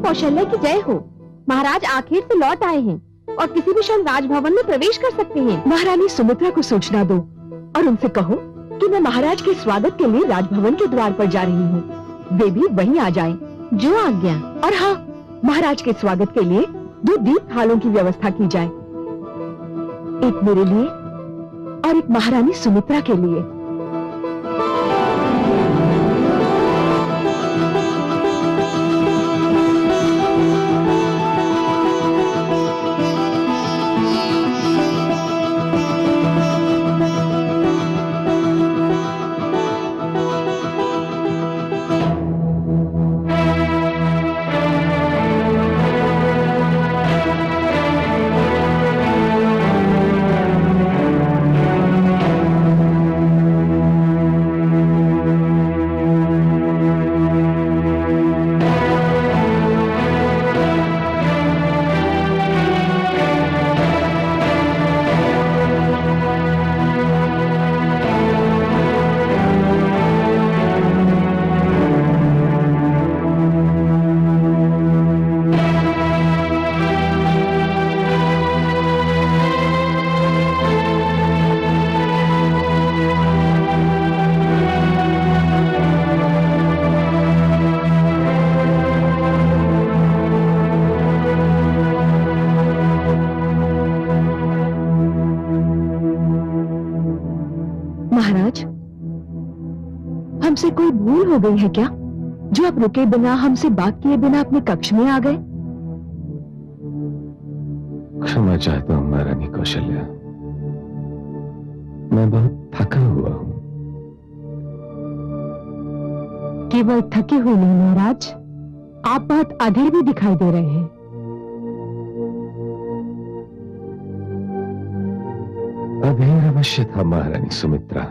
कौशल्या की जय हो। महाराज आखिर से लौट आए हैं और किसी भी क्षण राजभवन में प्रवेश कर सकते हैं। महारानी सुमित्रा को सूचना दो और उनसे कहो कि मैं महाराज के स्वागत के लिए राजभवन के द्वार पर जा रही हूँ। वे भी वहीं आ जाएं। जो आज्ञा। और हाँ, महाराज के स्वागत के लिए 2 दीप थालों की व्यवस्था की जाए, एक मेरे लिए और एक महारानी सुमित्रा के लिए। महाराज, हमसे कोई भूल हो गई है क्या, जो आप रुके बिना, हमसे बात किए बिना अपने कक्ष में आ गए? क्षमा चाहता हूं महारानी कौशल्या, मैं बहुत थका हुआ हूं। केवल थके हुए नहीं महाराज, आप बहुत अधीर भी दिखाई दे रहे हैं। अधीर अवश्य था महारानी सुमित्रा,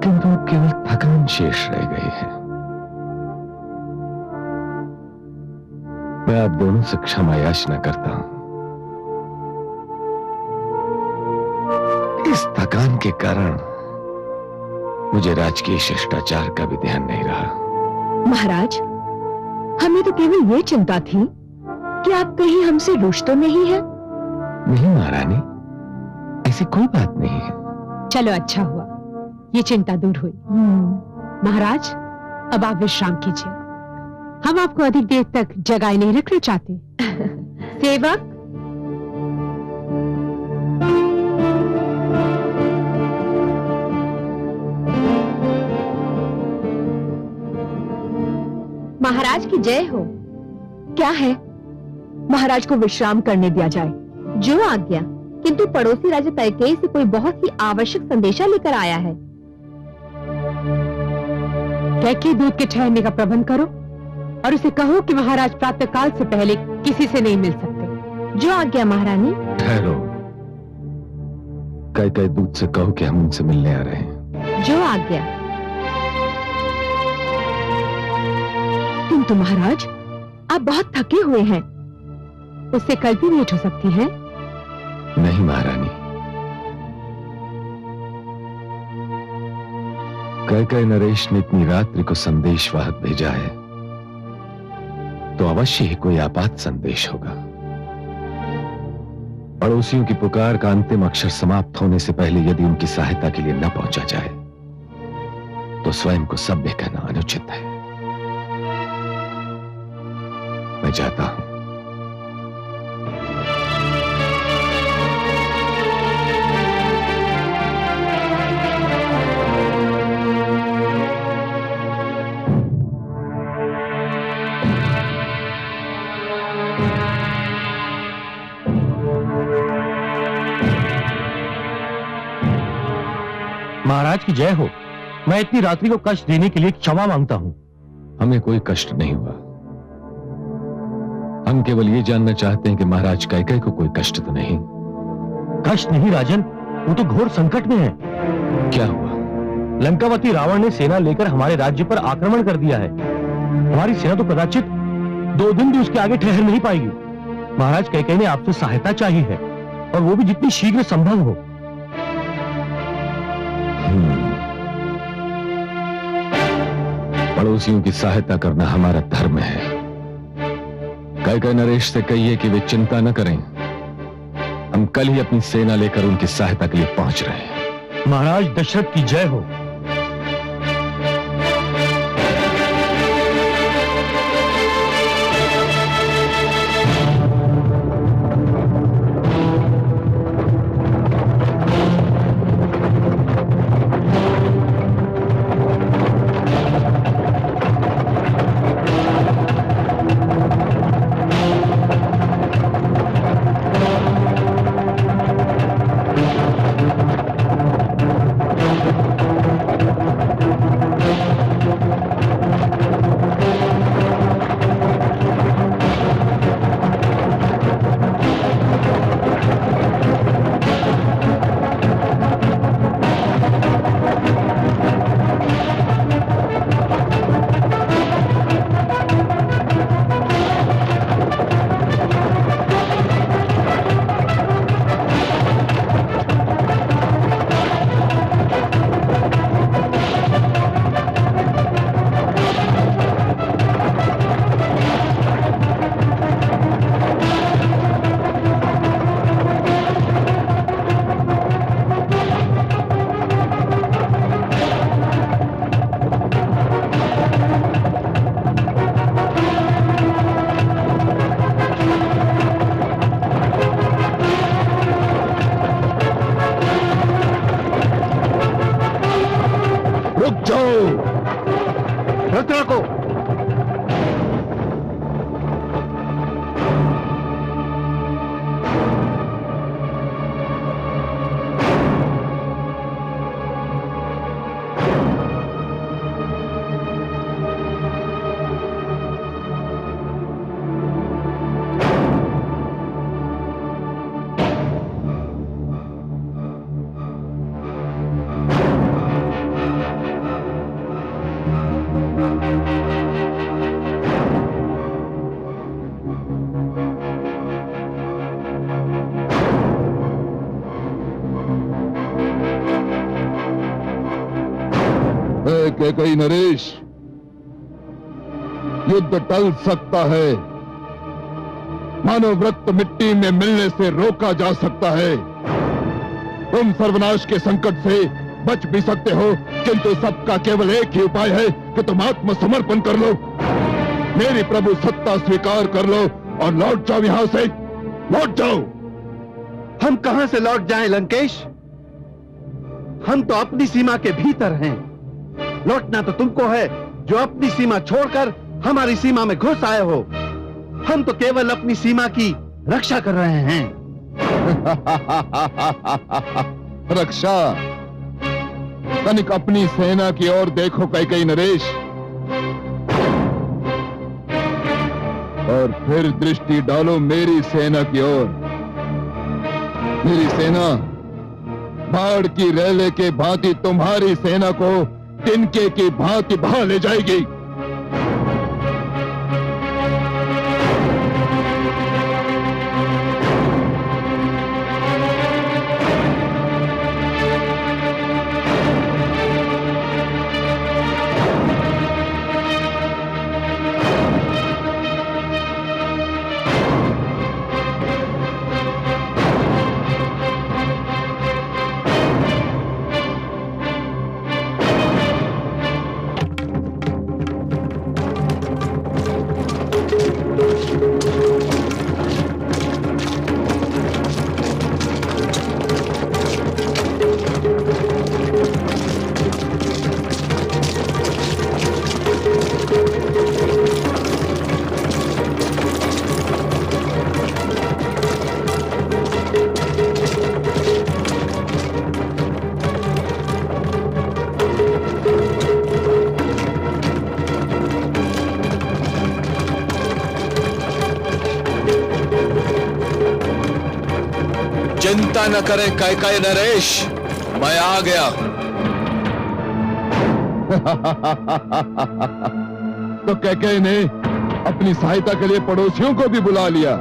किंतु केवल थकान शेष रह गई है। मैं आप दोनों से क्षमा याचना करता हूं। इस थकान के कारण मुझे राजकीय शिष्टाचार का भी ध्यान नहीं रहा। महाराज, हमें तो केवल ये चिंता थी कि आप कहीं हमसे रुष्ट तो नहीं है। नहीं महारानी, ऐसी कोई बात नहीं है। चलो अच्छा हुआ, ये चिंता दूर हुई। महाराज, अब आप विश्राम कीजिए, हम आपको अधिक देर तक जगाए नहीं रखना चाहते। सेवक, महाराज की जय हो। क्या है? महाराज को विश्राम करने दिया जाए। जो आज्ञा। किंतु पड़ोसी राज्य कैकेयी से कोई बहुत ही आवश्यक संदेशा लेकर आया है। कैकेयी दूत के ठहरने का प्रबंध करो और उसे कहो कि महाराज प्रातःकाल से पहले किसी से नहीं मिल सकते। जो आज्ञा महारानी। ठहरो, कैकेयी दूत से कहो कि हम उनसे मिलने आ रहे हैं। जो आज्ञा। किंतु महाराज, आप बहुत थके हुए हैं, उससे कल भी लेट हो सकती है। नहीं महारानी, कैकेयी नरेश ने इतनी रात्रि को संदेशवाहक भेजा है, तो अवश्य ही कोई आपात संदेश होगा। पड़ोसियों की पुकार का अंतिम अक्षर समाप्त होने से पहले यदि उनकी सहायता के लिए न पहुंचा जाए तो स्वयं को सभ्य कहना अनुचित है। मैं जाता हूं। महाराज की जय हो। मैं इतनी रात्रि को कष्ट देने के लिए क्षमा मांगता हूं। हमें कोई कष्ट नहीं हुआ, हम केवल ये जानना चाहते हैं कि महाराज कैकेयी को कोई कष्ट तो नहीं। कष्ट नहीं राजन, वो तो घोर संकट में है। क्या हुआ? लंकावती रावण ने सेना लेकर हमारे राज्य पर आक्रमण कर दिया है। हमारी सेना तो कदाचित 2 दिन भी उसके आगे ठहर नहीं पाएगी। महाराज कैकेयी ने आपसे सहायता चाहिए है, और वो भी जितनी शीघ्र संभव हो। पड़ोसियों की सहायता करना हमारा धर्म है। कैकेयी नरेश से कहिए कि वे चिंता न करें, हम कल ही अपनी सेना लेकर उनकी सहायता के लिए पहुंच रहे हैं। महाराज दशरथ की जय हो। कैकेयी नरेश, युद्ध टल सकता है, मानवव्रत मिट्टी में मिलने से रोका जा सकता है। तुम सर्वनाश के संकट से बच भी सकते हो, किंतु सबका केवल एक ही उपाय है कि तुम आत्मसमर्पण कर लो, मेरी प्रभु सत्ता स्वीकार कर लो और लौट जाओ यहां से, लौट जाओ। हम कहां से लौट जाएं लंकेश? हम तो अपनी सीमा के भीतर हैं। लौटना तो तुमको है जो अपनी सीमा छोड़कर हमारी सीमा में घुस आए हो। हम तो केवल अपनी सीमा की रक्षा कर रहे हैं। रक्षा? तनिक अपनी सेना की ओर देखो कैकेयी नरेश, और फिर दृष्टि डालो मेरी सेना की ओर। मेरी सेना बाढ़ की रेले के भांति तुम्हारी सेना को तिनके की भांति बहा ले जाएगी। चिंता न करें कैकेयी नरेश, मैं आ गया। तो कैकेयी ने अपनी सहायता के लिए पड़ोसियों को भी बुला लिया।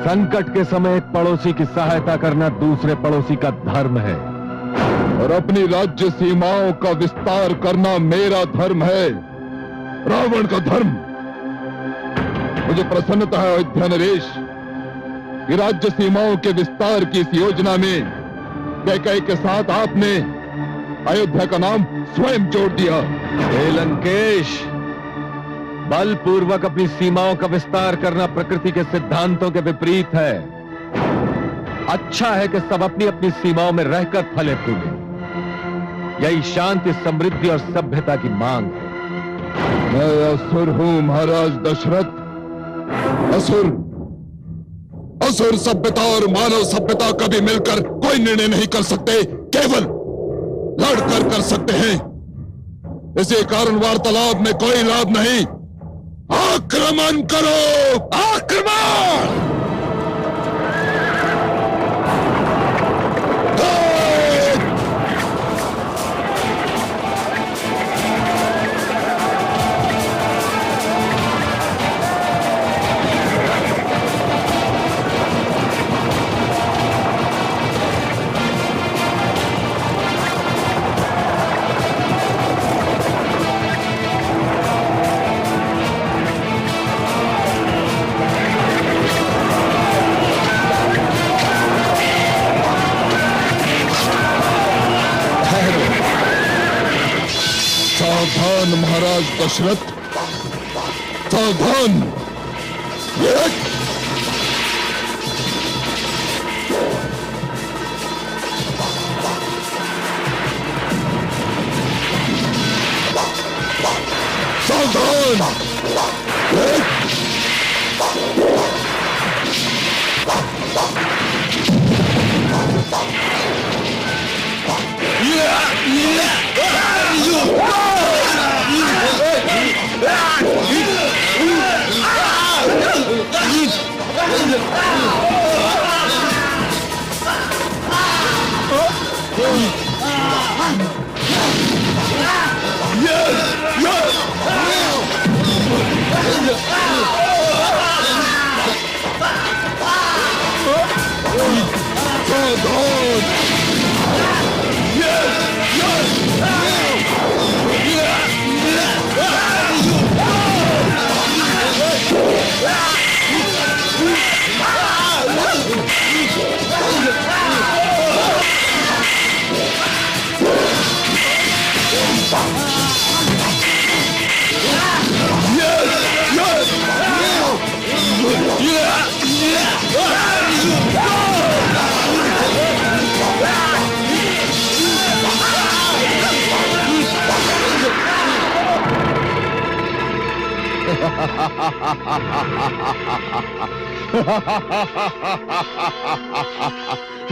संकट के समय एक पड़ोसी की सहायता करना दूसरे पड़ोसी का धर्म है, और अपनी राज्य सीमाओं का विस्तार करना मेरा धर्म है। रावण का धर्म। मुझे प्रसन्नता है अयोध्या नरेश कि राज्य सीमाओं के विस्तार की इस योजना में कैकेयी के साथ आपने अयोध्या का नाम स्वयं जोड़ दिया। हे लंकेश, बलपूर्वक अपनी सीमाओं का विस्तार करना प्रकृति के सिद्धांतों के विपरीत है। अच्छा है कि सब अपनी अपनी सीमाओं में रहकर फले फूले। यही शांति, समृद्धि और सभ्यता की मांग है। मैं असुर हूं महाराज दशरथ, असुर। असुर सभ्यता और मानव सभ्यता कभी मिलकर कोई निर्णय नहीं कर सकते, केवल लड़कर कर सकते हैं। इसी कारण वार्तालाप में कोई लाभ नहीं। आक्रमण करो, आक्रमण! सावधान महाराज दशरथ, सावधान। सावधान।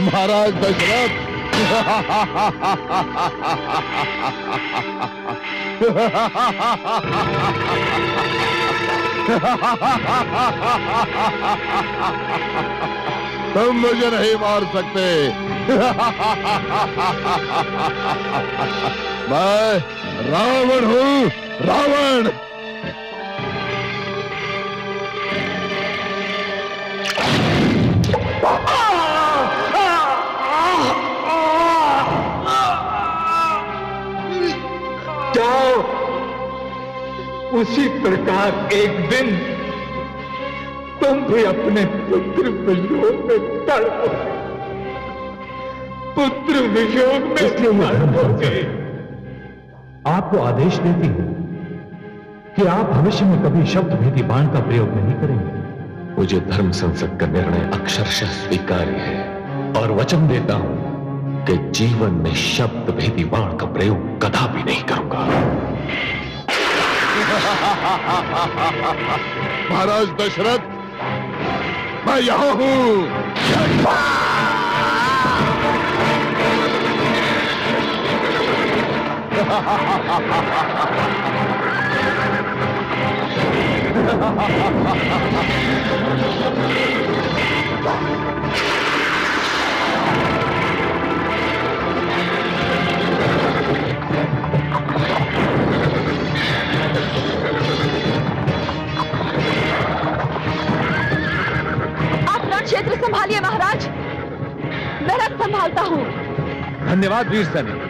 महाराज दशरथ, तुम मुझे नहीं मार सकते। मैं रावण हूं, रावण। उसी प्रकार एक दिन तुम भी अपने पुत्र वियोग में तड़पोगे, पुत्र वियोग में तड़पोगे। आपको आदेश देती हूं कि आप भविष्य में कभी शब्द भेदी बाण का प्रयोग नहीं करेंगे। मुझे धर्म संसद का निर्णय अक्षरशः स्वीकार्य है और वचन देता हूं कि जीवन में शब्द भेदी बाण का प्रयोग कदापि नहीं करूंगा। महाराज दशरथ, मैं यहां हूं। क्षेत्र संभालिए महाराज, मैं रथ संभालता हूँ। धन्यवाद वीर सैनिक।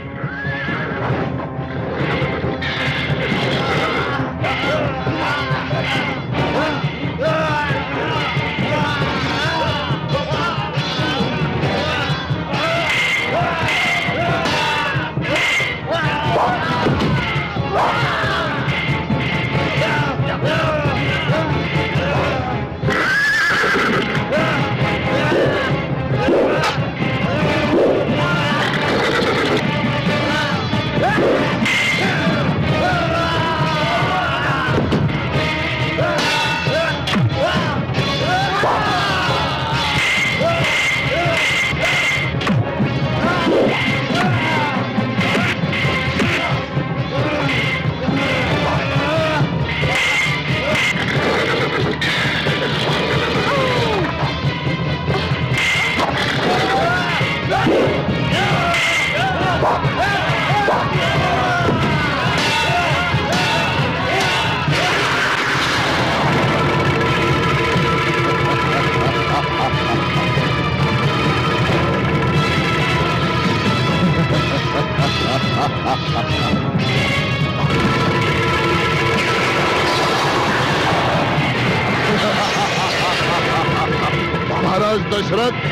महाराज दशरथ।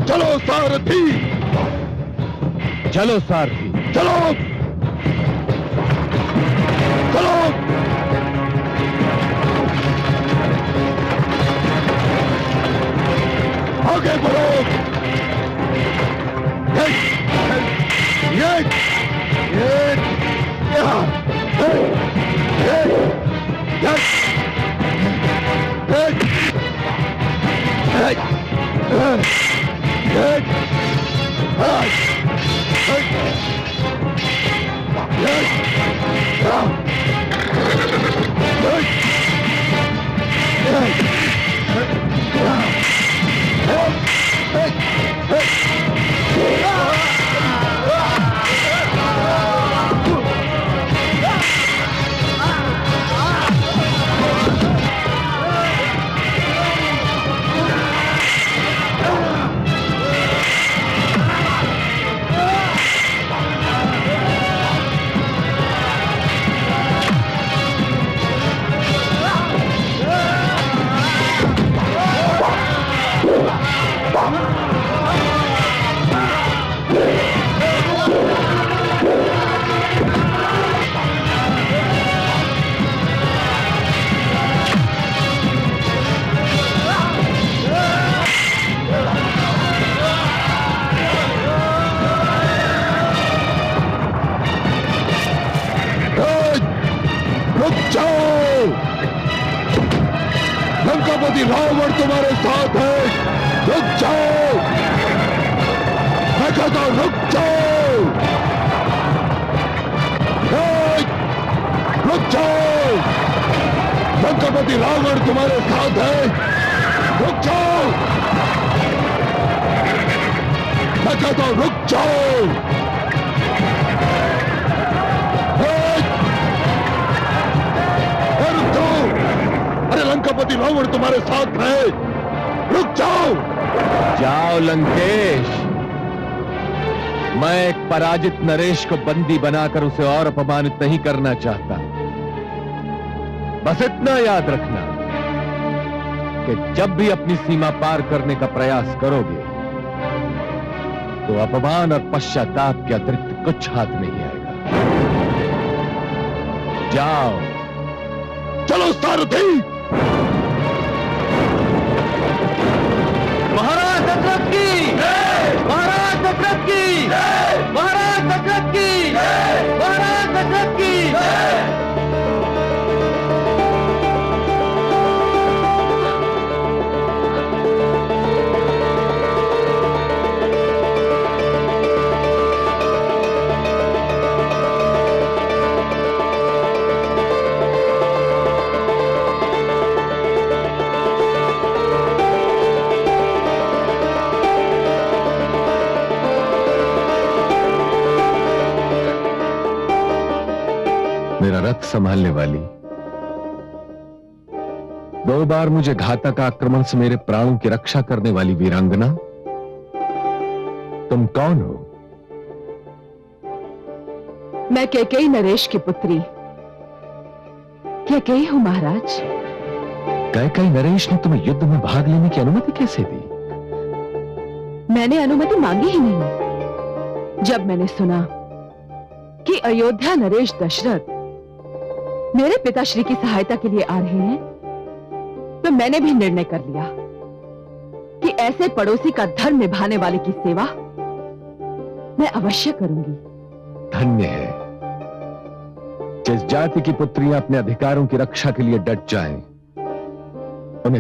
चलो सारथी, चलो सारथी, चलो चलो। आगे बढ़ो। लंकापति रावण तुम्हारे साथ है, रुक जाओ। मैं कहता हूं रुक जाओ, रुक जाओ। लंकापति रावण तुम्हारे साथ है, रुक जाओ। मैं कहता हूं रुक जाओ। अरे लंकापति रावण तुम्हारे साथ है, रुक जाओ। जाओ लंकेश। मैं एक पराजित नरेश को बंदी बनाकर उसे और अपमानित नहीं करना चाहता। बस इतना याद रखना कि जब भी अपनी सीमा पार करने का प्रयास करोगे तो अपमान और पश्चाताप के अतिरिक्त कुछ हाथ नहीं आएगा। जाओ। चलो सारथी। महाराज दशरथ की, महाराज दशरथ की, महाराज हाथ संभालने वाली, 2 बार मुझे घातक आक्रमण से मेरे प्राणों की रक्षा करने वाली वीरांगना, तुम कौन हो? मैं कैकेयी नरेश की पुत्री कैकेयी हूं महाराज। कैकेयी नरेश ने तुम्हें युद्ध में भाग लेने की अनुमति कैसे दी? मैंने अनुमति मांगी ही नहीं। जब मैंने सुना कि अयोध्या नरेश दशरथ मेरे पिताश्री की सहायता के लिए आ रहे हैं, तो मैंने भी निर्णय कर लिया कि ऐसे पड़ोसी का धर्म निभाने वाले की सेवा मैं अवश्य करूंगी। धन्य है जिस जाति की पुत्रियां अपने अधिकारों की रक्षा के लिए डट जाएं,